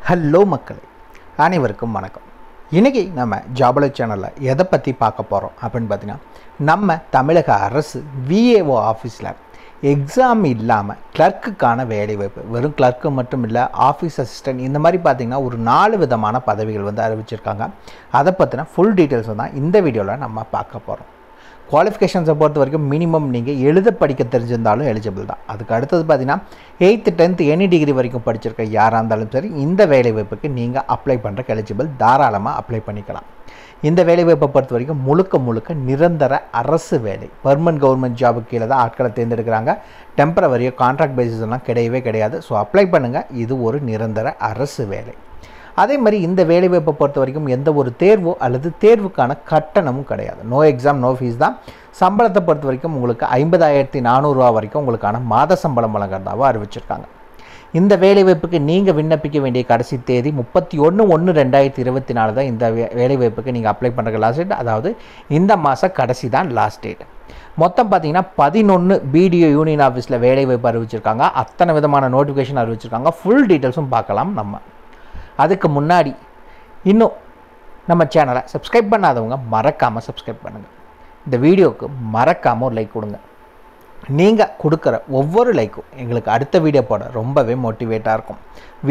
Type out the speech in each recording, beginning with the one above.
Hello மக்களே, அனைவருக்கும் வணக்கம். இன்றைக்கி நம்ம ஜாபலை சேனலில் எதை பற்றி பார்க்க போகிறோம் அப்படின்னு பார்த்தீங்கன்னா, நம்ம தமிழக அரசு விஏஓ ஆஃபீஸில் எக்ஸாம் இல்லாமல் கிளர்க்குக்கான வேலைவாய்ப்பு, வெறும் கிளர்க்கு மட்டும் இல்லை, ஆஃபீஸ் அசிஸ்டன்ட், இந்த மாதிரி பார்த்திங்கன்னா ஒரு 4 விதமான பதவிகள் அறிவிச்சிருக்காங்க. அதை பற்றின ஃபுல் டீட்டெயில்ஸை தான் இந்த வீடியோவில் நம்ம பார்க்க போகிறோம். குவாலிஃபிகேஷன்ஸை பொறுத்த வரைக்கும் மினிமம் நீங்கள் எழுத படிக்க தெரிஞ்சிருந்தாலும் எலிஜிபிள் தான். அதுக்கு அடுத்தது பார்த்தீங்கன்னா 8th 10th எனி டிகிரி வரைக்கும் படிச்சிருக்க யாராக இருந்தாலும் சரி இந்த வேலைவாய்ப்புக்கு நீங்கள் அப்ளை பண்ணுறக்கு எலிஜிபிள், தாராளமாக அப்ளை பண்ணிக்கலாம். இந்த வேலைவாய்ப்பை பொறுத்த வரைக்கும் முழுக்க நிரந்தர அரசு வேலை, பெர்மனன்ட் கவர்மெண்ட் ஜாபுக்கு கீழே தான் ஆட்களை தேர்ந்தெடுக்கிறாங்க. டெம்பரவரியோ கான்ட்ராக்ட் பேசிஸ் எல்லாம் கிடையவே கிடையாது. ஸோ அப்ளை பண்ணுங்கள், இது ஒரு நிரந்தர அரசு வேலை. அதே மாதிரி இந்த வேலைவாய்ப்பை பொறுத்த வரைக்கும் எந்த ஒரு தேர்வோ அல்லது தேர்வுக்கான கட்டணமும் கிடையாது. நோ எக்ஸாம் நோ ஃபீஸ் தான். சம்பளத்தை பொறுத்த வரைக்கும் உங்களுக்கு 50,400 ரூபா வரைக்கும் உங்களுக்கான மாத சம்பளம் வழங்குறதாகவும் அறிவிச்சிருக்காங்க. இந்த வேலைவாய்ப்புக்கு நீங்கள் விண்ணப்பிக்க வேண்டிய கடைசி தேதி 31/1/2024 தான். இந்த வேலைவாய்ப்புக்கு நீங்கள் அப்ளை பண்ணுற லாஸ்ட் டேட், அதாவது இந்த மாதம் கடைசி தான் லாஸ்ட் டேட். மொத்தம் பார்த்தீங்கன்னா 11 பிடிஓ யூனியன் ஆஃபீஸில் வேலைவாய்ப்பு அறிவிச்சிருக்காங்க. அத்தனை விதமான நோட்டிஃபிகேஷன் அறிவிச்சிருக்காங்க. ஃபுல் டீட்டெயில்ஸும் பார்க்கலாம். நம்ம அதுக்கு முன்னாடி இன்னும் நம்ம சேனலை சப்ஸ்கிரைப் பண்ணாதவங்க மறக்காமல் சப்ஸ்கிரைப் பண்ணுங்கள். இந்த வீடியோவுக்கு மறக்காமல் ஒரு லைக் கொடுங்க. நீங்கள் கொடுக்குற ஒவ்வொரு லைக்கும் எங்களுக்கு அடுத்த வீடியோ போட ரொம்பவே மோட்டிவேட்டாக இருக்கும்.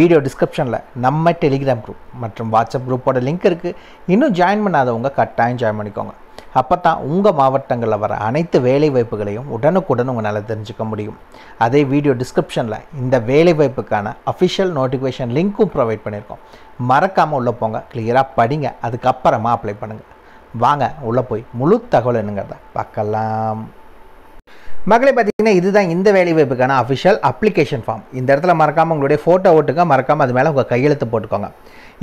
வீடியோ டிஸ்கிரிப்ஷனில் நம்ம டெலிகிராம் குரூப் மற்றும் வாட்ஸ்அப் குரூப்போட லிங்க் இருக்குது. இன்னும் ஜாயின் பண்ணாதவங்க கட்டாயம் ஜாயின் பண்ணிக்கோங்க. அப்போ தான் உங்கள் மாவட்டங்களில் வர அனைத்து வேலைவாய்ப்புகளையும் உடனுக்குடன் உங்களால் தெரிஞ்சுக்க முடியும். அதே வீடியோ டிஸ்கிரிப்ஷனில் இந்த வேலைவாய்ப்புக்கான அஃபிஷியல் நோட்டிஃபிகேஷன் லிங்க்கும் ப்ரொவைட் பண்ணியிருக்கோம். மறக்காமல் உள்ளே போங்க, கிளியராக படிங்க, அதுக்கப்புறமா அப்ளை பண்ணுங்கள். வாங்க உள்ளே போய் முழு தகவல் என்னங்கிறத பார்க்கலாம். மகளே, பார்த்தீங்கன்னா இதுதான் இந்த வேலைவாய்ப்புக்கான அஃபிஷியல் அப்ளிகேஷன் ஃபார்ம். இந்த இடத்துல மறக்காமல் உங்களுடைய ஃபோட்டோ ஓட்டுங்க, மறக்காமல் அது மேலே உங்கள் கையெழுத்து போட்டுக்கோங்க.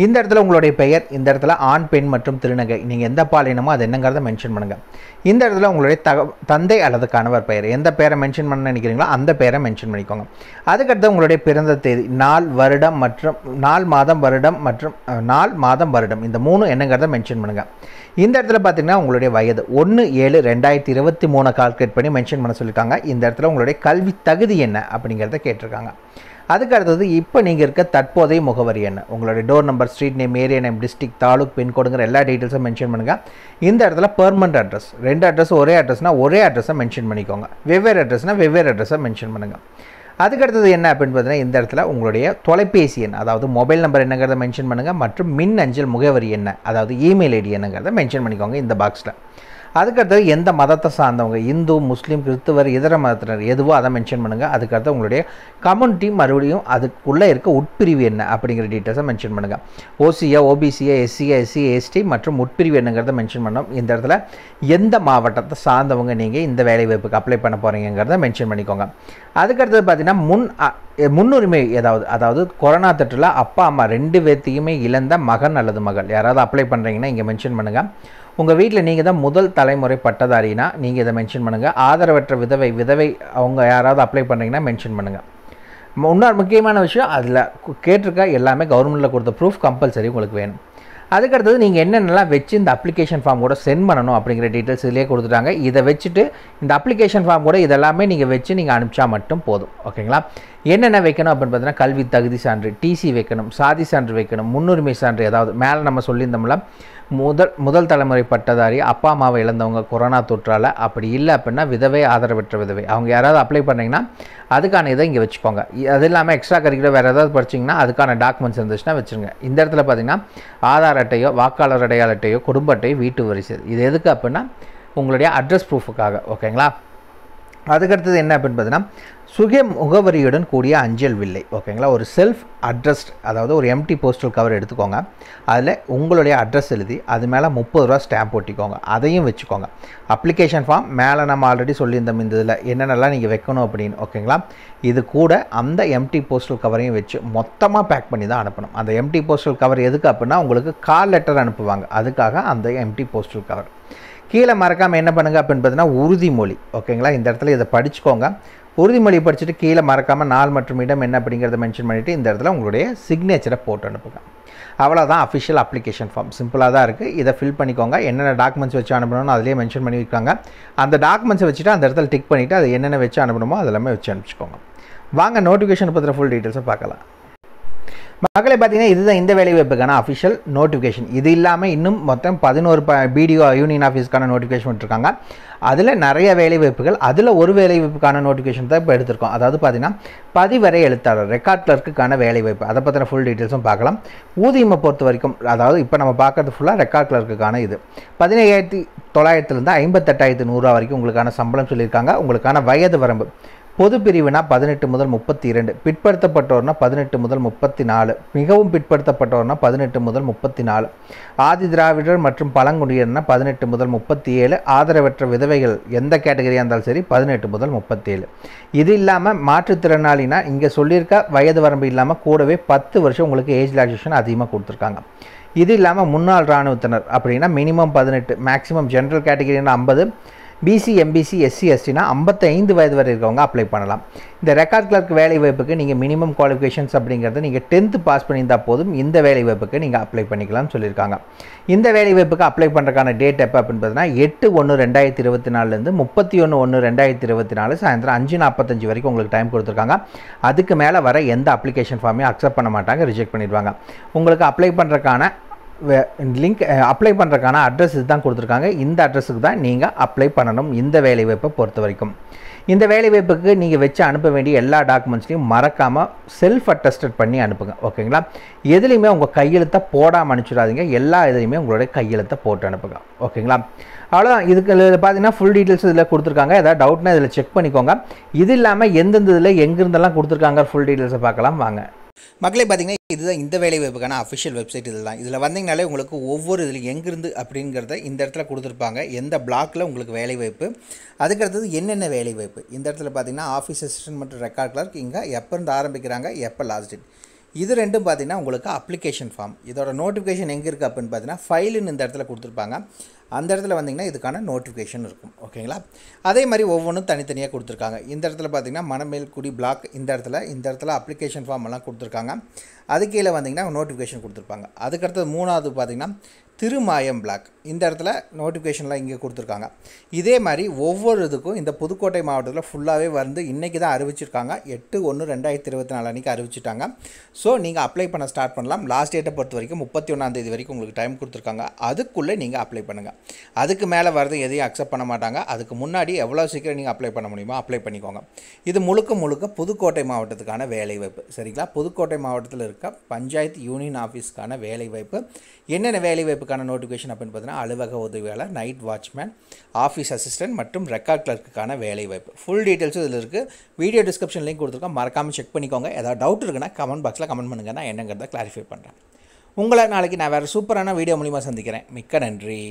இந்த இடத்துல உங்களுடைய பெயர், இந்த இடத்துல ஆண் பெண் மற்றும் திருநங்கை, நீங்கள் எந்த பாலினமோ அது என்னங்கிறத மென்ஷன் பண்ணுங்கள். இந்த இடத்துல உங்களுடைய தந்தை அல்லது கணவர் பெயர், எந்த பேரை மென்ஷன் பண்ண நினைக்கிறீங்களோ அந்த பேரை மென்ஷன் பண்ணிக்கோங்க. அதுக்கடுத்து உங்களுடைய பிறந்த தேதி, நாள் வருடம் மற்றும் நாள் மாதம் வருடம் மற்றும் நாள் மாதம் வருடம், இந்த 3 என்னங்கிறத மென்ஷன் பண்ணுங்கள். இந்த இடத்துல பார்த்தீங்கன்னா உங்களுடைய வயது 1/7/2023 கால்குலேட் பண்ணி மென்ஷன் பண்ண சொல்லியிருக்காங்க. இந்த இடத்துல உங்களுடைய கல்வி தகுதி என்ன அப்படிங்கிறத கேட்டிருக்காங்க. அதுக்கு அடுத்தது இப்போ நீங்கள் இருக்க தற்போதைய முகவரி என்ன, உங்களுடைய door number, street name, area name, district, taluk, பின்கோடுங்கிற எல்லா டீட்டெயில்ஸும் மென்ஷன் பண்ணுங்கள். இந்த இடத்துல பெர்மனன்ட் அட்ரஸ், 2 அட்ரஸ் ஒரே அட்ரஸ்னால் ஒரே அட்ரஸை மென்ஷன் பண்ணிக்கோங்க. வெவ்வேறு அட்ரஸ்னால் வெவ்வேறு அட்ரஸை மென்ஷன் பண்ணுங்கள். அதுக்கடுத்தது என்ன அப்படின்னு பார்த்தீங்கன்னா, இந்த இடத்துல உங்களுடைய தொலைபேசி எண், அதாவது மொபைல் நம்பர் என்னங்கிறத மென்ஷன் பண்ணுங்கள். மற்றும் மின் அஞ்சல் முகவரி என்ன, அதாவது இமெயில் ஐடி என்னங்கிறத மென்ஷன் பண்ணிக்கோங்க இந்த பாக்ஸில். அதுக்கடுத்தது எந்த மதத்தை சார்ந்தவங்க, இந்து, முஸ்லீம், கிறிஸ்துவர், இதர மதத்தினர் எதுவோ அதை மென்ஷன் பண்ணுங்கள். அதுக்கடுத்து உங்களுடைய கம்யூனிட்டி, மறுபடியும் அதுக்குள்ளே இருக்க உட்பிரிவு என்ன அப்படிங்கிற டீட்டெயில்ஸை மென்ஷன் பண்ணுங்கள். ஓசியா, ஓபிசியா, எஸ்சியா, எஸ்சி, எஸ்டி மற்றும் உட்பிரிவு என்னங்கிறத மென்ஷன் பண்ணோம். இந்த இடத்துல எந்த மாவட்டத்தை சார்ந்தவங்க நீங்கள் இந்த வேலைவாய்ப்புக்கு அப்ளை பண்ண போகிறீங்கிறத மென்ஷன் பண்ணிக்கோங்க. அதுக்கடுத்தது பார்த்தீங்கன்னா முன்னுரிமை அதாவது கொரோனா தொற்றில் அப்பா அம்மா 2 பேர்த்தையுமே இழந்த மகன் அல்லது மகள் யாராவது அப்ளை பண்ணுறீங்கன்னா இங்கே மென்ஷன் பண்ணுங்கள். உங்கள் வீட்டில் நீங்கள் தான் முதல் தலைமுறை பட்டதாரினா நீங்கள் இதை மென்ஷன் பண்ணுங்கள். ஆதரவற்ற விதவை அவங்க யாராவது அப்ளை பண்ணுறீங்கன்னா மென்ஷன் பண்ணுங்கள். இன்னொரு முக்கியமான விஷயம், அதில் கேட்டிருக்க எல்லாமே கவர்மெண்ட்டில் கொடுத்த ப்ரூஃப் கம்பல்சரி உங்களுக்கு வேணும். அதுக்கடுத்தது நீங்கள் என்னென்னலாம் வச்சு இந்த அப்ளிகேஷன் ஃபார்ம் கூட சென்ட் பண்ணணும் அப்படிங்கிற டீட்டெயில்ஸ் இதிலே கொடுத்துட்டாங்க. இதை வச்சுட்டு இந்த அப்ளிகேஷன் ஃபார்ம் கூட இதெல்லாமே நீங்கள் வச்சு நீங்கள் அனுப்பிச்சா மட்டும் போதும். ஓகேங்களா? என்னென்ன வைக்கணும் அப்படின்னு பார்த்தீங்கன்னா, கல்வி தகுதி சான்று, டிசி வைக்கணும், சாதி சான்று வைக்கணும், முன்னுரிமை சான்று, ஏதாவது மேலே நம்ம சொல்லியிருந்தோம்ல முதல் தலைமுறை பட்டதாரி, அப்பா அம்மாவை இழந்தவங்க கொரோனா தொற்றால், அப்படி இல்லை அப்படின்னா விதவை, ஆதரவற்ற விதவை, அவங்க யாராவது அப்ளை பண்ணிங்கன்னா அதுக்கான இதை இங்கே வச்சுக்கோங்க. அது இல்லாமல் எக்ஸ்ட்ரா கரிக்குலர் வேறு ஏதாவது படிச்சிங்கன்னா அதுக்கான டாக்குமெண்ட்ஸ் இருந்துச்சுன்னா வச்சுருங்க. இந்த இடத்துல பார்த்திங்கன்னா ஆதார் அட்டையோ, வாக்காளர் அடையாள அட்டையோ, குடும்ப அட்டையோ, வீட்டு வரிசை, இது எதுக்கு அப்படின்னா உங்களுடைய அட்ரஸ் ப்ரூஃபுக்காக. ஓகேங்களா? அதுக்கடுத்தது என்ன அப்படின்னு பார்த்தீங்கன்னா, சுய முகவரியுடன் கூடிய அஞ்சல் வில்லை. ஓகேங்களா? ஒரு செல்ஃப் அட்ரஸ்ட், அதாவது ஒரு எம்டி போஸ்டல் கவர் எடுத்துக்கோங்க. அதில் உங்களுடைய அட்ரஸ் எழுதி அது மேலே 30 ரூபா ஸ்டாம்ப் ஒட்டிக்கோங்க. அதையும் வச்சுக்கோங்க. அப்ளிகேஷன் ஃபார்ம் மேலே நம்ம ஆல்ரெடி சொல்லியிருந்தோம் இந்த இதில் என்னென்னலாம் நீங்கள் வைக்கணும் அப்படின்னு. ஓகேங்களா? இது கூட அந்த எம்டி போஸ்டல் கவரையும் வச்சு மொத்தமாக பேக் பண்ணி தான் அனுப்பணும். அந்த எம்டி போஸ்டல் கவர் எதுக்கு அப்படின்னா உங்களுக்கு கால் லெட்டர் அனுப்புவாங்க, அதுக்காக அந்த எம்டி போஸ்டல் கவர். கீழே மறக்காமல் என்ன பண்ணுங்கள் அப்படின்னு பார்த்தீங்கன்னா, உறுதிமொழி. ஓகேங்களா? இந்த இடத்துல இதை படிச்சுக்கோங்க. உறுதிமொழி படிச்சுட்டு கீழே மறக்காமல் நாள் மற்றும் இடம் என்ன அப்படிங்கிறத மென்ஷன் பண்ணிவிட்டு இந்த இடத்துல உங்களுடைய சிக்னேச்சரை போட்டு அனுப்புங்க. அவ்வளோதான் அஃபிஷியல் அப்ளிகேஷன் ஃபார்ம். சிம்பிளாக தான் இருக்குது. இதை ஃபில் பண்ணிக்கோங்க. என்னென்ன டாக்குமெண்ட்ஸ் வச்சு அனுப்பணும்னு அதிலே மென்ஷன் பண்ணியிருக்காங்க. அந்த டாக்குமெண்ட்ஸை வச்சுட்டு அந்த இடத்துல டிக் பண்ணிவிட்டு அது என்னென்ன வச்சு அனுப்பணுமோ அதெல்லாமே வச்சு அனுப்பிச்சிக்கோங்க. வாங்க நோட்டிஃபிகேஷன் பற்றின ஃபுல் டீட்டெயில்ஸை பார்க்கலாம். மக்களை பார்த்தீங்கன்னா இதுதான் இந்த வேலைவாய்ப்புக்கான அஃபிஷியல் நோட்டிஃபிகேஷன். இது இல்லாமல் இன்னும் மொத்தம் 11 பிடிஓ யூனியன் ஆஃபீஸ்க்கான நோட்டிஃபிகேஷன் விட்டுருக்காங்க. அதில் நிறைய வேலைவாய்ப்புகள், அதில் ஒரு வேலைவாய்ப்புக்கான நோட்டிஃபிகேஷன் தான் இப்போ எடுத்திருக்கோம். அதாவது பார்த்தீங்கன்னா பதிவரை எழுத்தாளர் ரெக்கார்ட் கிளர்க்குக்கான வேலைவாய்ப்பு, அதை பற்றின ஃபுல் டீட்டெயில்ஸும் பார்க்கலாம். ஊதியமை பொறுத்த வரைக்கும், அதாவது இப்போ நம்ம பார்க்கறது ஃபுல்லாக ரெக்கார்ட் கிளர்க்குக்கான இது 17,900 58,100 வரைக்கும் உங்களுக்கான சம்பளம் சொல்லியிருக்காங்க. உங்களுக்கான வயது வரம்பு பொது பிரிவுனா 18 முதல் 32, பிற்படுத்தப்பட்டோர்னா 18 முதல் 34, மிகவும் பிற்படுத்தப்பட்டோர்னா 18 முதல் 34, ஆதி திராவிடர் மற்றும் பழங்குடியினர்னா 18 முதல் 37, ஆதரவற்ற விதவைகள் எந்த கேட்டகரியாக இருந்தாலும் சரி 18 முதல் 37. இது இல்லாமல் மாற்றுத்திறனாளினா இங்கே சொல்லியிருக்க வயது வரம்பு இல்லாமல் கூடவே 10 வருஷம் உங்களுக்கு ஏஜ் ரிலாக்ஸேஷன் அதிகமாக கொடுத்துருக்காங்க. இது இல்லாமல் முன்னாள் இராணுவத்தினர் அப்படின்னா மினிமம் 18, மேக்ஸிமம் ஜென்ரல் கேட்டகரினா 50, பிசி எம்பிசி எஸ்சி எஸ்டினா 55 வயது வரை இருக்கவங்க அப்ளை பண்ணலாம். இந்த ரெக்கார்ட் கிளர்க் வேலை வாய்ப்புக்கு நீங்கள் மினிமம் குவாலிஃபிகேஷன்ஸ் அப்படிங்கிறது நீங்கள் 10th பாஸ் பண்ணியிருந்தால் போதும் இந்த வேலை வாய்ப்புக்கு நீங்கள் அப்ளை பண்ணிக்கலாம்னு சொல்லியிருக்காங்க. இந்த வேலை வாய்ப்புக்கு அப்ளை பண்ணுறதுக்கான டேட் எப்போ அப்படின்னு பார்த்தீங்கன்னா 8/1/2024 31/1/2024 சாயந்தரம் 5:45 வரைக்கும் உங்களுக்கு டைம் கொடுத்துருக்காங்க. அதுக்கு மேலே வர எந்த அப்ளிகேஷன் ஃபார்மையும் அக்செப்ட் பண்ண மாட்டாங்க, ரிஜெக்ட் பண்ணிடுவாங்க. உங்களுக்கு அப்ளை பண்ணுறதுக்கான லிங்க், அப்ளை பண்ணுறதுக்கான அட்ரஸ் இதுதான் கொடுத்துருக்காங்க. இந்த அட்ரஸுக்கு தான் நீங்கள் அப்ளை பண்ணணும் இந்த வேலைவாய்ப்பை பொறுத்த வரைக்கும். இந்த வேலைவாய்ப்புக்கு நீங்கள் வச்சு அனுப்ப வேண்டிய எல்லா டாக்குமெண்ட்ஸ்லையும் மறக்காமல் செல்ஃப் அட்டஸ்டட் பண்ணி அனுப்புங்க, ஓகேங்களா? எதுலேயுமே உங்கள் கையெழுத்தை போடாமல் அனுப்பிச்சிடாதீங்க, எல்லா இதுலேயுமே உங்களுடைய கையெழுத்தை போட்டு அனுப்புங்க, ஓகேங்களா? அவ்வளோதான். இதுக்கு பார்த்தீங்கன்னா ஃபுல் டீட்டெயில்ஸ் இதில் கொடுத்துருக்காங்க. ஏதாவது டவுட்னா இதில் செக் பண்ணிக்கோங்க. இது இல்லாமல் எந்தெந்த இதில் எங்கிருந்தெல்லாம் கொடுத்துருக்காங்க ஃபுல் டீட்டெயில்ஸை பார்க்கலாம் வாங்க. மக்களே பார்த்தீங்கன்னா இதுதான் இந்த வேலைவாய்ப்புக்கான அஃபிஷியல் வெப்சைட். இதுதான். இதில் வந்தீங்கனாலே உங்களுக்கு ஒவ்வொரு இதில் எங்கிருந்து அப்படிங்கிறத இந்த இடத்துல கொடுத்துருப்பாங்க. எந்த பிளாக்கில் உங்களுக்கு வேலைவாய்ப்பு, அதுக்கடுத்தது என்னென்ன வேலைவாய்ப்பு. இந்த இடத்துல பார்த்தீங்கன்னா ஆஃபீஸ் அசிஸ்டன்ட் மற்றும் ரெக்கார்ட் கிளர்க் இங்கே எப்போ இருந்து ஆரம்பிக்கிறாங்க, எப்போ லாஸ்ட் டேட். இது ரெண்டும் பார்த்தீங்கன்னா உங்களுக்கு அப்ளிகேஷன் ஃபார்ம். இதோட நோட்டிஃபிகேஷன் எங்கே இருக்குது அப்படின்னு பார்த்தீங்கன்னா ஃபைலுன்னு இந்த இடத்துல கொடுத்துருப்பாங்க. அந்த இடத்துல வந்தீங்கன்னா இதுக்கான நோட்டிஃபிகேஷன் இருக்கும், ஓகேங்களா? அதே மாதிரி ஒவ்வொன்றும் தனித்தனியாக கொடுத்துருக்காங்க. இந்த இடத்துல பார்த்தீங்கன்னா மணமேல்குடி பிளாக், இந்த இடத்துல அப்ளிகேஷன் ஃபார்ம் எல்லாம் கொடுத்துருக்காங்க. அது கீழே வந்தீங்கன்னா நோட்டிஃபிகேஷன் கொடுத்துருப்பாங்க. அதுக்கடுத்தது மூணாவது பார்த்தீங்கன்னா திருமாயம் பிளாக், இந்த இடத்துல நோட்டிஃபிகேஷன்லாம் இங்கே கொடுத்துருக்காங்க. இதே மாதிரி ஒவ்வொரு இதுக்கும் இந்த புதுக்கோட்டை மாவட்டத்தில் ஃபுல்லாகவே வந்து இன்றைக்கி தான் அறிவிச்சிருக்காங்க. 8/1/2024 அன்றைக்கி அறிவிச்சிட்டாங்க. ஸோ நீங்கள் அப்ளை பண்ண ஸ்டார்ட் பண்ணலாம். லாஸ்ட் டேட்டை பொறுத்த வரைக்கும் 31ஆம் தேதி வரைக்கும் உங்களுக்கு டைம் கொடுத்துருக்காங்க. அதுக்குள்ளே நீங்கள் அப்ளை பண்ணுங்கள். அதுக்கு மேலே வரது எதையும் அக்செப்ட் பண்ண மாட்டாங்க. அதுக்கு முன்னாடி எவ்வளோ சீக்கிரம் நீங்கள் அப்ளை பண்ண முடியுமோ அப்ளை பண்ணிக்கோங்க. இது முழுக்க புதுக்கோட்டை மாவட்டத்துக்கான வேலைவாய்ப்பு, சரிங்களா? புதுக்கோட்டை மாவட்டத்தில் இருக்க பஞ்சாயத்து யூனியன் ஆஃபீஸ்க்கான வேலைவாய்ப்பு. என்னென்ன வேலைவாய்ப்புக்கான நோட்டிஃபிகேஷன் அப்படின்னு பார்த்தீங்கன்னா அலுவலக உதவியாளர், நைட் வாட்ச்மேன், ஆஃபீஸ் அசிஸ்டன்ட் மற்றும் ரெக்கார்ட் கிளர்க்குக்கான வேலைவாய்ப்பு. ஃபுல் டீட்டெயில்ஸும் இதில் இருக்குது. வீடியோ டிஸ்கிரிப்ஷன் லிங்க் கொடுத்துருக்கோம், மறக்காமல் செக் பண்ணிக்கோங்க. ஏதாவது டவுட் இருக்குன்னா கமெண்ட் பாக்ஸில் கமெண்ட் பண்ணுங்கள், நான் என்னங்கிறத கிளாரிஃபை பண்ணுறேன். உங்களை நாளைக்கு நான் வேறு சூப்பரான வீடியோ மூலிமா சந்திக்கிறேன். மிக்க நன்றி.